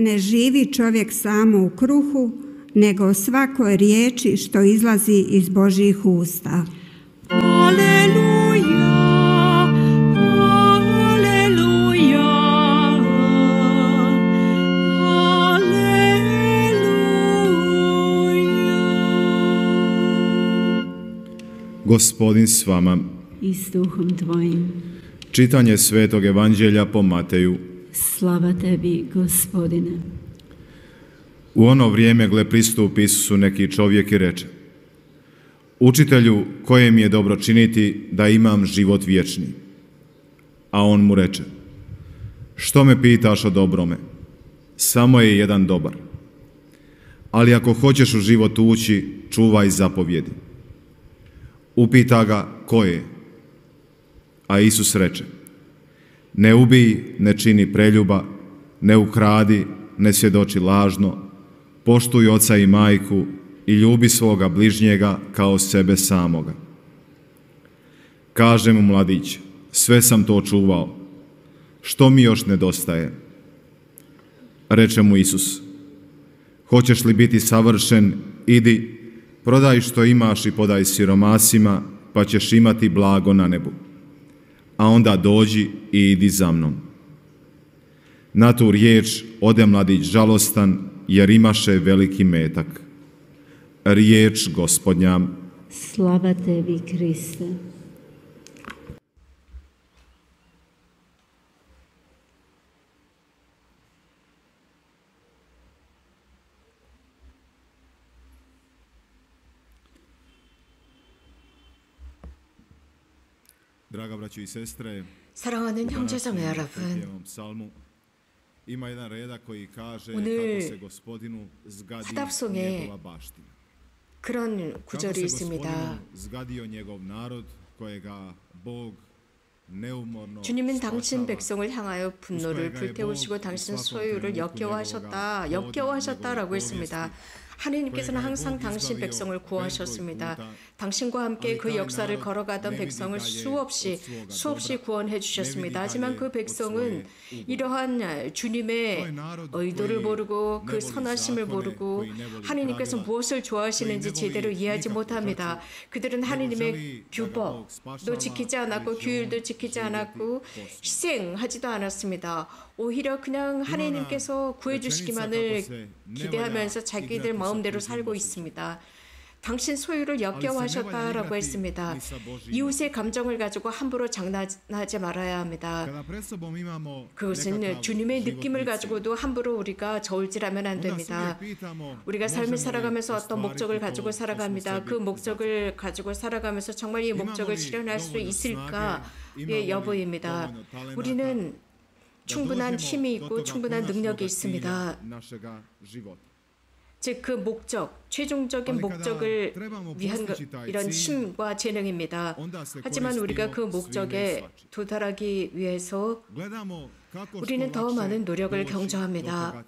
ne živi čovjek samo u kruhu, nego o svakoj riječi što izlazi iz Božjih usta. Aleluja, aleluja, aleluja. Gospodin s vama. I s duhom tvojim. Čitanje Svetog Evanđelja po Mateju. Slava tebi, Gospodine. U ono vrijeme gle pristupi Isusu neki čovjek i reče: Učitelju, koje mi je dobro činiti da imam život vječni? A on mu reče: Što me pitaš o dobrome? Samo je jedan dobar. Ali ako hoćeš u život ući, čuvaj zapovjedi. Upita ga: Koje? A Isus reče: Ne ubij, ne čini preljuba, ne ukradi, ne svjedoči lažno, poštuj oca i majku i ljubi svoga bližnjega kao sebe samoga. Kaže mu mladić: Sve sam to čuvao. Što mi još nedostaje? Reče mu Isus: Hoćeš li biti savršen, idi, prodaj što imaš i podaj siromasima, pa ćeš imati blago na nebu. A onda dođi i idi za mnom. Na tu riječ ode mladić žalostan, jer imaše veliki metak. Riječ Gospodnja. Slava tebi, Kriste. Draga braćo i sestre, 사랑하는 형제자매 여러분, ima jedan redak koji kaže 오늘 kako se Gospodinu zgadi 화답송에 njegova baština. 그런 Kako 구절이 se 있습니다. Gospodinu zgadio njegov narod kojega Bog neumorno 주님은 당신 spašava. 백성을 향하여 분노를 불태우시고 당신 소유를 역겨워하셨다라고 했습니다. 하느님께서는 항상 당신 백성을 구하셨습니다. 당신과 함께 그 역사를 걸어가던 백성을 수없이 구원해 주셨습니다. 하지만 그 백성은 이러한 주님의 의도를 모르고 그 선하심을 모르고 하느님께서 무엇을 좋아하시는지 제대로 이해하지 못합니다. 그들은 하느님의 규법도 지키지 않았고 규율도 지키지 않았고 희생하지도 않았습니다. 오히려 그냥 하느님께서 구해주시기만을 기대하면서 자기들 마음대로 살고 있습니다. 당신 소유를 역겨워하셨다라고 했습니다. 이웃의 감정을 가지고 함부로 장난하지 말아야 합니다. 그것은 주님의 느낌을 가지고도 함부로 우리가 저울질하면 안 됩니다. 우리가 삶을 살아가면서 어떤 목적을 가지고 살아갑니다. 그 목적을 가지고 살아가면서 정말 이 목적을 실현할 수 있을까의 여부입니다. 우리는 충분한 힘이 있고 충분한 능력이 있습니다. 즉 그 목적, 최종적인 목적을 위한 이런 힘과 재능입니다. 하지만 우리가 그 목적에 도달하기 위해서 우리는 더 많은 노력을 경주합니다.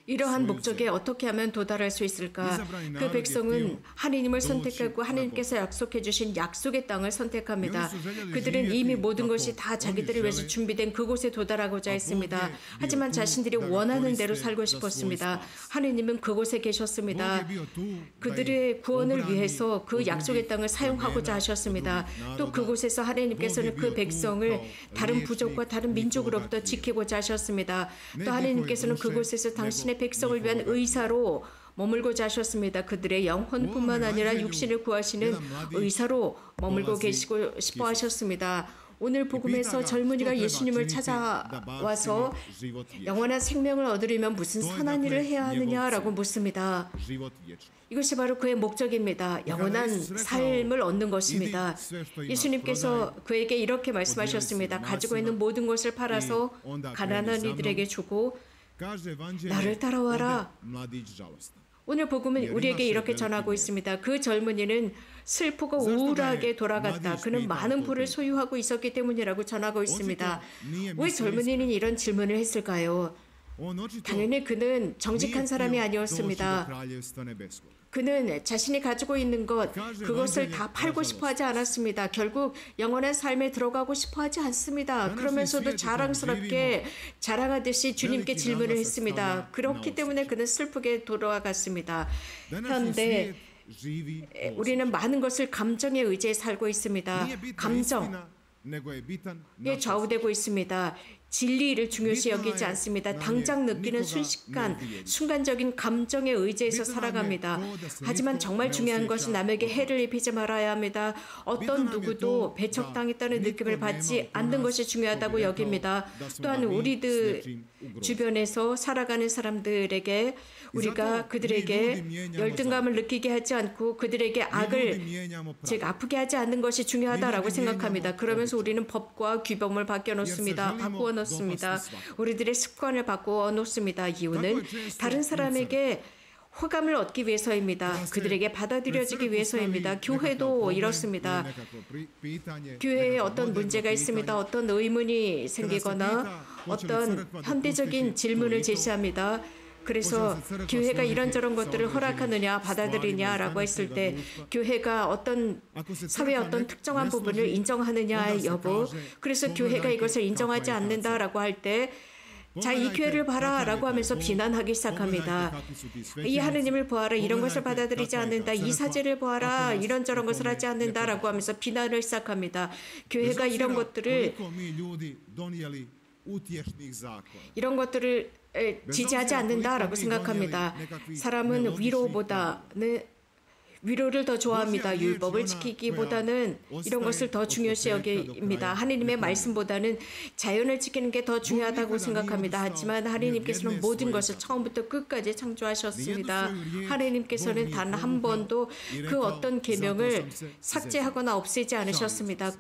이러한 목적에 어떻게 하면 도달할 수 있을까? 그 백성은 하느님을 선택하고 하느님께서 약속해 주신 약속의 땅을 선택합니다. 그들은 이미 모든 것이 다 자기들을 위해서 준비된 그곳에 도달하고자 했습니다. 하지만 자신들이 원하는 대로 살고 싶었습니다. 하느님은 그곳에 계셨습니다. 그들의 구원을 위해서 그 약속의 땅을 사용하고자 하셨습니다. 또 그곳에서 하느님께서는 그 백성을 다른 부족과 다른 민족으로부터 지키고자 하셨습니다. 또 하느님께서는 그곳에서 당신의 백성을 위한 의사로 머물고자 하셨습니다. 그들의 영혼뿐만 아니라 육신을 구하시는 의사로 머물고 계시고 싶어 하셨습니다. 오늘 복음에서 젊은이가 예수님을 찾아와서 영원한 생명을 얻으려면 무슨 선한 일을 해야 하느냐라고 묻습니다. 이것이 바로 그의 목적입니다. 영원한 삶을 얻는 것입니다. 예수님께서 그에게 이렇게 말씀하셨습니다. 가지고 있는 모든 것을 팔아서 가난한 이들에게 주고 나를 따라와라. 오늘 복음은 우리에게 이렇게 전하고 있습니다. 그 젊은이는 슬프고 우울하게 돌아갔다. 그는 많은 부를 소유하고 있었기 때문이라고 전하고 있습니다. 왜 젊은이는 이런 질문을 했을까요? 당연히 그는 정직한 사람이 아니었습니다. 그는 자신이 가지고 있는 것, 그것을 다 팔고 싶어 하지 않았습니다. 결국 영원한 삶에 들어가고 싶어 하지 않습니다. 그러면서도 자랑스럽게 자랑하듯이 주님께 질문을 했습니다. 그렇기 때문에 그는 슬프게 돌아갔습니다. 현대 우리는 많은 것을 감정에 의지해 살고 있습니다. 감정에 좌우되고 있습니다. 진리를 중요시 여기지 않습니다. 당장 느끼는 순식간, 순간적인 감정에 의지해서 살아갑니다. 하지만 정말 중요한 것은 남에게 해를 입히지 말아야 합니다. 어떤 누구도 배척당했다는 느낌을 받지 않는 것이 중요하다고 여깁니다. 또한 우리들 주변에서 살아가는 사람들에게 우리가 그들에게 열등감을 느끼게 하지 않고 그들에게 악을, 즉 아프게 하지 않는 것이 중요하다라고 생각합니다. 그러면서 우리는 법과 규범을 바꾸어 놓습니다. 우리들의 습관을 바꾸어 놓습니다. 이유는 다른 사람에게 호감을 얻기 위해서입니다. 그들에게 받아들여지기 위해서입니다. 교회도 이렇습니다. 교회에 어떤 문제가 있습니다. 어떤 의문이 생기거나 어떤 현대적인 질문을 제시합니다. 그래서 교회가 이런저런 것들을 허락하느냐 받아들이냐라고 했을 때 교회가 어떤 사회의 어떤 특정한 부분을 인정하느냐 여부, 그래서 교회가 이것을 인정하지 않는다라고 할 때 자, 이 교회를 봐라 라고 하면서 비난하기 시작합니다. 이 하느님을 보아라, 이런 것을 받아들이지 않는다. 이 사제를 보아라, 이런저런 것을 하지 않는다 라고 하면서 비난을 시작합니다. 교회가 이런 것들을 지지하지 않는다라고 생각합니다. 사람은 위로를 더 좋아합니다. 율법을 지키기보다는 이런 것을 더 중요시 여깁니다. 하느님의 말씀보다는 자연을 지키는 게 더 중요하다고 생각합니다. 하지만 하느님께서는 모든 것을 처음부터 끝까지 창조하셨습니다. 하느님께서는 단 한 번도 그 어떤 계명을 삭제하거나 없애지 않으셨습니다.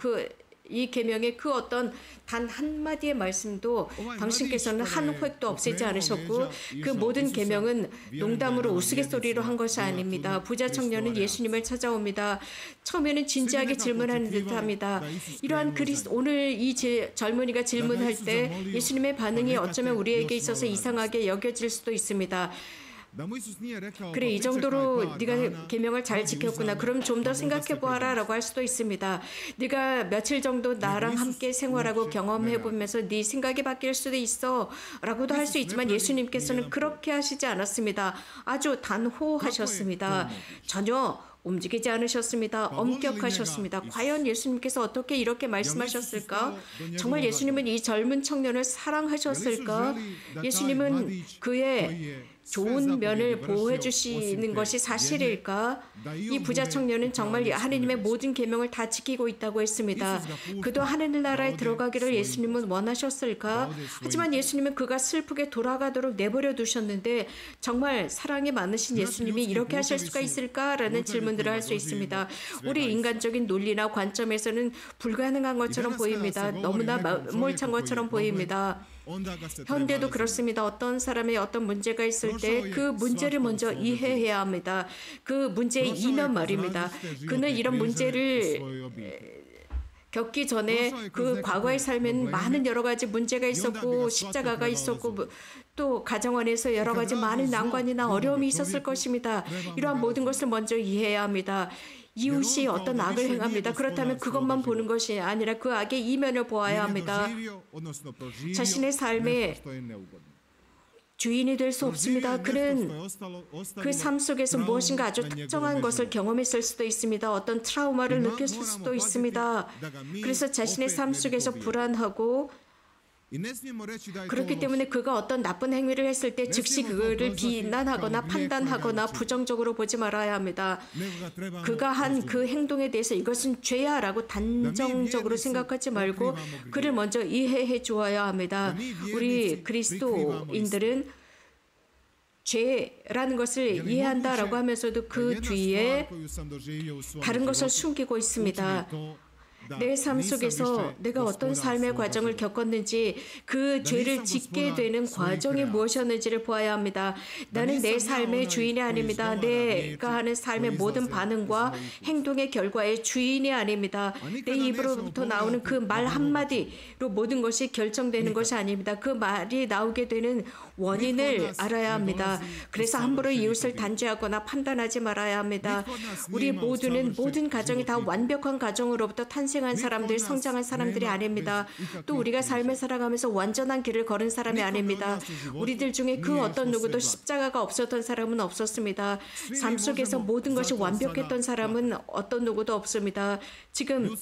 이 계명의 그 어떤 단 한마디의 말씀도 당신께서는 한 획도 없애지 않으셨고 그 모든 계명은 농담으로 우스갯소리로 한 것이 아닙니다. 부자 청년은 예수님을 찾아옵니다. 처음에는 진지하게 질문하는 듯합니다. 이러한 오늘 이 젊은이가 질문할 때 예수님의 반응이 어쩌면 우리에게 있어서 이상하게 여겨질 수도 있습니다. 그래, 이 정도로 네가 계명을 잘 지켰구나. 그럼 좀 더 생각해 보아라 라고 할 수도 있습니다. 네가 며칠 정도 나랑 함께 생활하고 경험해 보면서 네 생각이 바뀔 수도 있어 라고도 할 수 있지만 예수님께서는 그렇게 하시지 않았습니다. 아주 단호하셨습니다. 전혀 움직이지 않으셨습니다. 엄격하셨습니다. 과연 예수님께서 어떻게 이렇게 말씀하셨을까? 정말 예수님은 이 젊은 청년을 사랑하셨을까? 예수님은 그의 좋은 면을 보호해 주시는 것이 사실일까? 이 부자 청년은 정말 하느님의 모든 계명을 다 지키고 있다고 했습니다. 그도 하늘나라에 들어가기를 예수님은 원하셨을까? 하지만 예수님은 그가 슬프게 돌아가도록 내버려 두셨는데 정말 사랑이 많으신 예수님이 이렇게 하실 수가 있을까라는 질문들을 할 수 있습니다. 우리 인간적인 논리나 관점에서는 불가능한 것처럼 보입니다. 너무나 몰찬 것처럼 보입니다. 현대도 그렇습니다. 어떤 사람의 어떤 문제가 있을 때 그 문제를 먼저 이해해야 합니다. 그 문제의 이면 말입니다. 그는 이런 문제를 겪기 전에 그 과거의 삶에는 많은 여러 가지 문제가 있었고 십자가가 있었고 또 가정 안에서 여러 가지 많은 난관이나 어려움이 있었을 것입니다. 이러한 모든 것을 먼저 이해해야 합니다. 이웃이 어떤 악을 행합니다. 그렇다면 그것만 보는 것이 아니라 그 악의 이면을 보아야 합니다. 자신의 삶에 주인이 될 수 없습니다. 그는 그 삶 속에서 무엇인가 아주 특정한 것을 경험했을 수도 있습니다. 어떤 트라우마를 느꼈을 수도 있습니다. 그래서 자신의 삶 속에서 불안하고 그렇기 때문에 그가 어떤 나쁜 행위를 했을 때 즉시 그를 비난하거나 판단하거나 부정적으로 보지 말아야 합니다. 그가 한 그 행동에 대해서 이것은 죄야 라고 단정적으로 생각하지 말고 그를 먼저 이해해 주어야 합니다. 우리 그리스도인들은 죄라는 것을 이해한다라고 하면서도 그 뒤에 다른 것을 숨기고 있습니다. 내 삶 속에서 내가 어떤 삶의 과정을 겪었는지 그 죄를 짓게 되는 과정이 무엇이었는지를 보아야 합니다. 나는 내 삶의 주인이 아닙니다. 내가 하는 삶의 모든 반응과 행동의 결과의 주인이 아닙니다. 내 입으로부터 나오는 그 말 한마디로 모든 것이 결정되는 것이 아닙니다. 그 말이 나오게 되는 원인을 알아야 합니다. 그래서 함부로 이웃을 단죄하거나 판단하지 말아야 합니다. 우리 모두는 모든 가정이 다 완벽한 가정으로부터 탄생한 사람들, 성장한 사람들이 아닙니다. 또 우리가 삶을 살아가면서 완전한 길을 걸은 사람이 아닙니다. 우리들 중에 그 어떤 누구도 십자가가 없었던 사람은 없었습니다. 삶 속에서 모든 것이 완벽했던 사람은 어떤 누구도 없습니다. 지금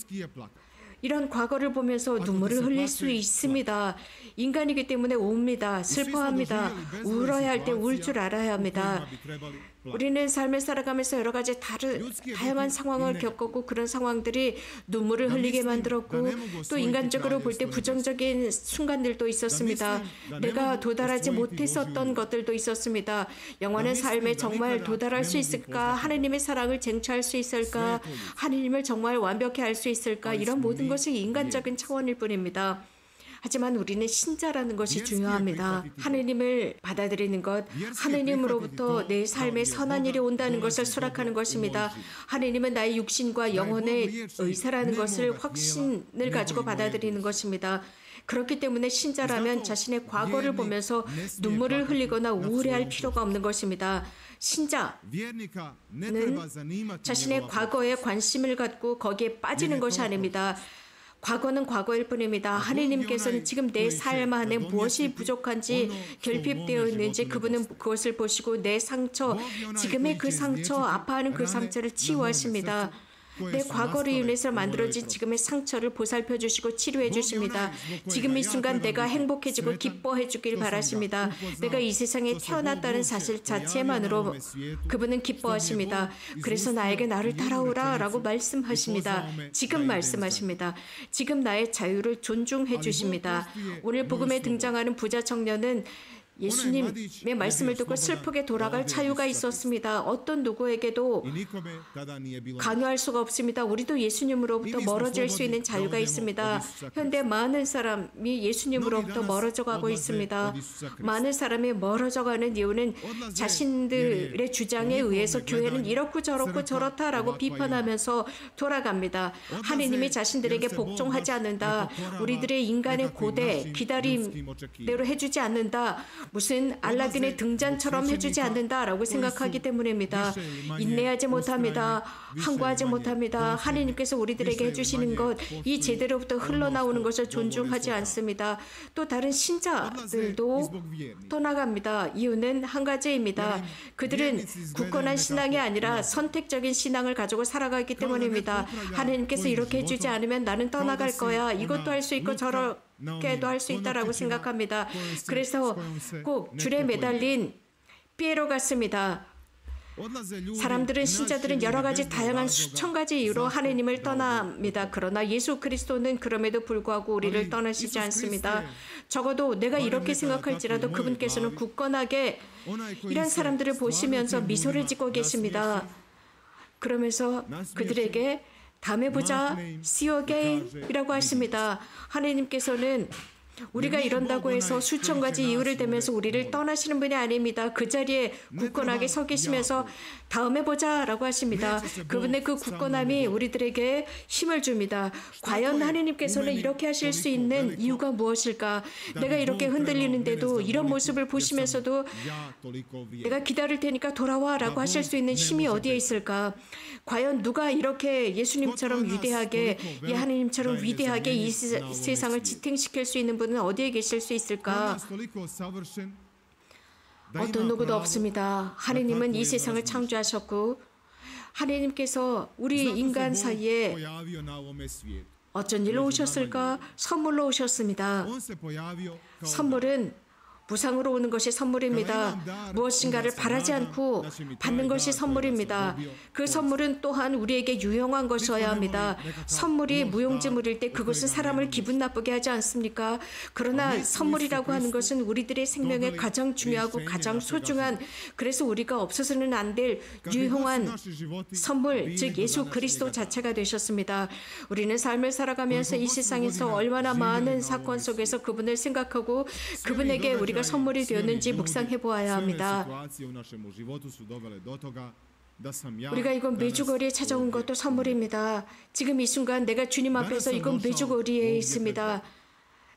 이런 과거를 보면서 눈물을 흘릴 수 있습니다. 인간이기 때문에 웁니다. 슬퍼합니다. 울어야 할 때 울 줄 알아야 합니다. 우리는 삶을 살아가면서 여러 가지 다양한 상황을 겪었고 그런 상황들이 눈물을 흘리게 만들었고 또 인간적으로 볼 때 부정적인 순간들도 있었습니다. 내가 도달하지 못했었던 것들도 있었습니다. 영원한 삶에 정말 도달할 수 있을까? 하느님의 사랑을 쟁취할 수 있을까? 하느님을 정말 완벽히 알 수 있을까? 이런 모든 것이 인간적인 차원일 뿐입니다. 하지만 우리는 신자라는 것이 중요합니다. 하느님을 받아들이는 것, 하느님으로부터 내 삶에 선한 일이 온다는 것을 수락하는 것입니다. 하느님은 나의 육신과 영혼의 의사라는 것을 확신을 가지고 받아들이는 것입니다. 그렇기 때문에 신자라면 자신의 과거를 보면서 눈물을 흘리거나 우울해할 필요가 없는 것입니다. 신자는 자신의 과거에 관심을 갖고 거기에 빠지는 것이 아닙니다. 과거는 과거일 뿐입니다. 하느님께서는 지금 내 삶 안에 무엇이 부족한지 결핍되어 있는지 그분은 그것을 보시고 내 상처, 지금의 그 상처, 아파하는 그 상처를 치유하십니다. 내 과거로 인해서 만들어진 지금의 상처를 보살펴 주시고 치료해 주십니다. 지금 이 순간 내가 행복해지고 기뻐해 주길 바라십니다. 내가 이 세상에 태어났다는 사실 자체만으로 그분은 기뻐하십니다. 그래서 나에게 나를 따라오라 라고 말씀하십니다. 지금 말씀하십니다. 지금 나의 자유를 존중해 주십니다. 오늘 복음에 등장하는 부자 청년은 예수님의 말씀을 듣고 슬프게 돌아갈 자유가 있었습니다. 어떤 누구에게도 강요할 수가 없습니다. 우리도 예수님으로부터 멀어질 수 있는 자유가 있습니다. 현대 많은 사람이 예수님으로부터 멀어져 가고 있습니다. 많은 사람이 멀어져 가는 이유는 자신들의 주장에 의해서 교회는 이렇고 저렇고 저렇다라고 비판하면서 돌아갑니다. 하느님이 자신들에게 복종하지 않는다. 우리들의 인간의 고대, 기다림대로 해주지 않는다. 무슨 알라딘의 등잔처럼 해주지 않는다라고 생각하기 때문입니다. 인내하지 못합니다. 항구하지 못합니다. 하느님께서 우리들에게 해주시는 것, 이 제대로부터 흘러나오는 것을 존중하지 않습니다. 또 다른 신자들도 떠나갑니다. 이유는 한 가지입니다. 그들은 굳건한 신앙이 아니라 선택적인 신앙을 가지고 살아가기 때문입니다. 하느님께서 이렇게 해주지 않으면 나는 떠나갈 거야. 이것도 할 수 있고 저렇게도 할 수 있다라고 생각합니다. 그래서 꼭 줄에 매달린 피에로 같습니다. 사람들은, 신자들은 여러 가지 다양한 수천 가지 이유로 하느님을 떠납니다. 그러나 예수 그리스도는 그럼에도 불구하고 우리를 떠나시지 않습니다. 적어도 내가 이렇게 생각할지라도 그분께서는 굳건하게 이런 사람들을 보시면서 미소를 짓고 계십니다. 그러면서 그들에게 다음에 보자, see you again 이라고 하십니다. 하느님께서는 우리가 이런다고 해서 수천 가지 이유를 대면서 우리를 떠나시는 분이 아닙니다. 그 자리에 굳건하게 서 계시면서 다음에 보자 라고 하십니다. 그분의 그 굳건함이 우리들에게 힘을 줍니다. 과연 하느님께서는 이렇게 하실 수 있는 이유가 무엇일까? 내가 이렇게 흔들리는데도 이런 모습을 보시면서도 내가 기다릴 테니까 돌아와 라고 하실 수 있는 힘이 어디에 있을까? 과연 누가 이렇게 예수님처럼 위대하게, 이 하느님처럼 위대하게 이 세상을 지탱시킬 수 있는 분은 어디에 계실 수 있을까? 어떤 누구도 없습니다. 하느님은 이 세상을 창조하셨고 하느님께서 우리 인간 사이에 어쩐 일로 오셨을까? 선물로 오셨습니다. 선물은 무상으로 오는 것이 선물입니다. 무엇인가를 바라지 않고 받는 것이 선물입니다. 그 선물은 또한 우리에게 유용한 것이어야 합니다. 선물이 무용지물일 때 그것은 사람을 기분 나쁘게 하지 않습니까? 그러나 선물이라고 하는 것은 우리들의 생명에 가장 중요하고 가장 소중한, 그래서 우리가 없어서는 안 될 유용한 선물, 즉 예수 그리스도 자체가 되셨습니다. 우리는 삶을 살아가면서 이 세상에서 얼마나 많은 사건 속에서 그분을 생각하고 그분에게 우리가 선물이 되었는지 묵상해 보아야 합니다. 우리가 이건 메주거리에 찾아온 것도 선물입니다. 지금 이 순간 내가 주님 앞에서 이건 메주거리에 있습니다.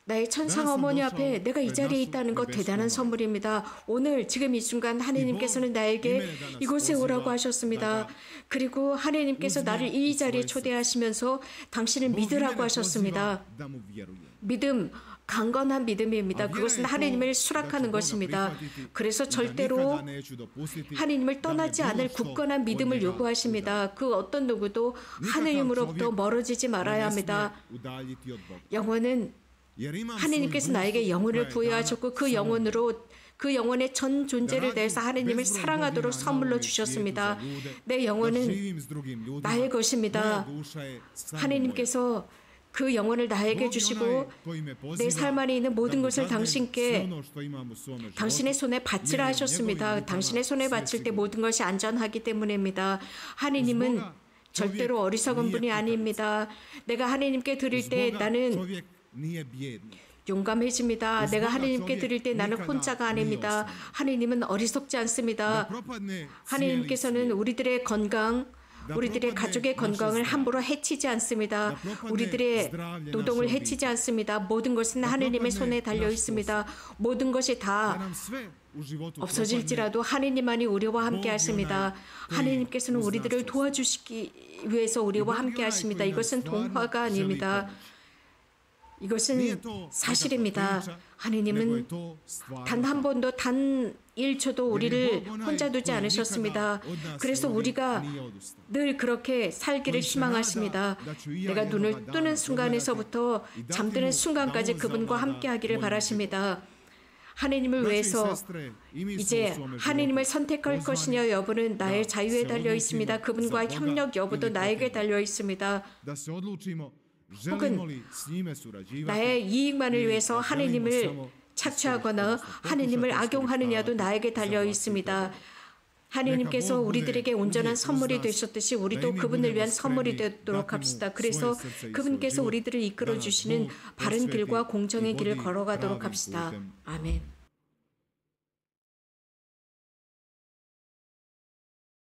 나의 천상 어머니 앞에 내가 이 자리에 있다는 것 대단한 선물입니다. 오늘 지금 이 순간 하나님께서는 나에게 이곳에 오라고 하셨습니다. 그리고 하나님께서 나를 이 자리에 초대하시면서 당신을 믿으라고 하셨습니다. 믿음, 강건한 믿음입니다. 그것은 하나님을 수락하는 것입니다. 그래서 절대로 하나님을 떠나지 않을 굳건한 믿음을 요구하십니다. 그 어떤 누구도 하나님으로부터 멀어지지 말아야 합니다. 영혼은 하나님께서 나에게 영혼을 부여하셨고 그 영혼으로 그 영혼의 전 존재를 대해서 하나님을 사랑하도록 선물로 주셨습니다. 내 영혼은 나의 것입니다. 하나님께서 그 영혼을 나에게 주시고 내 삶 안에 있는 모든 것을 당신께 당신의 손에 바치라 하셨습니다. 당신의 손에 바칠 때 모든 것이 안전하기 때문입니다. 하나님은 절대로 어리석은 분이 아닙니다. 내가 하나님께 드릴 때 나는 용감해집니다. 내가 하나님께 드릴 때 나는 혼자가 아닙니다. 하나님은 어리석지 않습니다. 하나님께서는 우리들의 건강, 우리들의 가족의 건강을 함부로 해치지 않습니다. 우리들의 노동을 해치지 않습니다. 모든 것은 하나님의 손에 달려 있습니다. 모든 것이 다 없어질지라도 하나님만이 우리와 함께 하십니다. 하나님께서는 우리들을 도와주시기 위해서 우리와 함께 하십니다. 이것은 동화가 아닙니다. 이것은 사실입니다. 하나님은 단 한 번도 단 1초도 우리를 혼자 두지 않으셨습니다. 그래서 우리가 늘 그렇게 살기를 희망하십니다. 내가 눈을 뜨는 순간에서부터 잠드는 순간까지 그분과 함께하기를 바라십니다. 하나님을 위해서 이제 하나님을 선택할 것이냐 여부는 나의 자유에 달려 있습니다. 그분과 협력 여부도 나에게 달려 있습니다. 혹은 나의 이익만을 위해서 하나님을 착취하거나 하나님을 악용하느냐도 나에게 달려 있습니다. 하나님께서 우리들에게 온전한 선물이 되셨듯이 우리도 그분을 위한 선물이 되도록 합시다. 그래서 그분께서 우리들을 이끌어 주시는 바른 길과 공정의 길을 걸어가도록 합시다. 아멘.